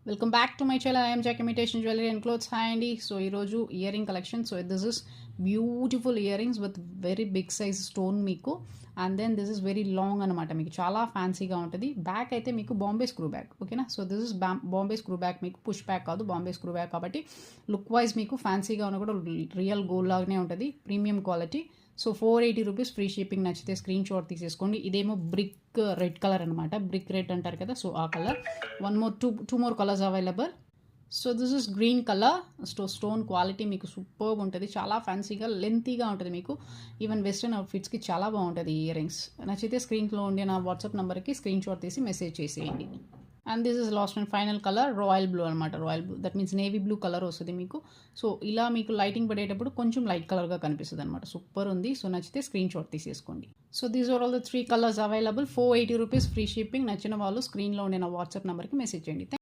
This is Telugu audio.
Welcome back to my channel. I'm Jack imitation jewellery and clothes. Hi అండి. సో ఈరోజు ear ring collection. So this is beautiful ear rings with very big size stone మీకు. And then this is very long అనమాట. మీకు చాలా ఫ్యాన్సీగా ఉంటుంది. బ్యాక్ అయితే మీకు బాంబే స్క్రూ బ్యాక్, ఓకేనా. So this is Bombay screw back, మీకు పుష్ బ్యాక్ కాదు, బాంబే స్క్రూ బ్యాక్. కాబట్టి లుక్ వైజ్ మీకు ఫ్యాన్సీగా ఉన్న కూడా రియల్ గోల్డ్ లాగానే ఉంటుంది. Premium quality. So 480 rupees free shipping. నచ్చితే స్క్రీన్ షాట్ తీసేసుకోండి. ఇదేమో బ్రిక్ రెడ్ కలర్ అనమాట. బ్రిక్ రెడ్ అంటారు కదా, సో ఆ colour. Two more colours available. So this is green colour. Stone quality మీకు సూపర్గా ఉంటుంది. చాలా ఫ్యాన్సీగా లెంతీగా ఉంటుంది మీకు. ఈవెన్ వెస్ట్రన్ అవుట్ఫిట్స్కి చాలా బాగుంటుంది ఈ ఇయర్ రింగ్స్. నచ్చితే స్క్రీన్లో ఉండే నా వాట్సాప్ నెంబర్కి స్క్రీన్ షాట్ తీసి మెసేజ్ చేసేయండి. And this is last and final colour royal blue అనమాట. Royal blue, that means navy blue colour వస్తుంది మీకు. సో ఇలా మీకు లైటింగ్ పడేటప్పుడు కొంచెం లైట్ కలర్గా కనిపిస్తుంది అనమాట. సూపర్ ఉంది. సో నచ్చితే స్క్రీన్ షాట్ తీసేసుకోండి. So these are all the 3 colours available. 480 rupees free shipping. నచ్చిన వాళ్ళు స్క్రీన్లో ఉండే నా వాట్సాప్ నెంబర్కి మెసేజ్ చేయండి.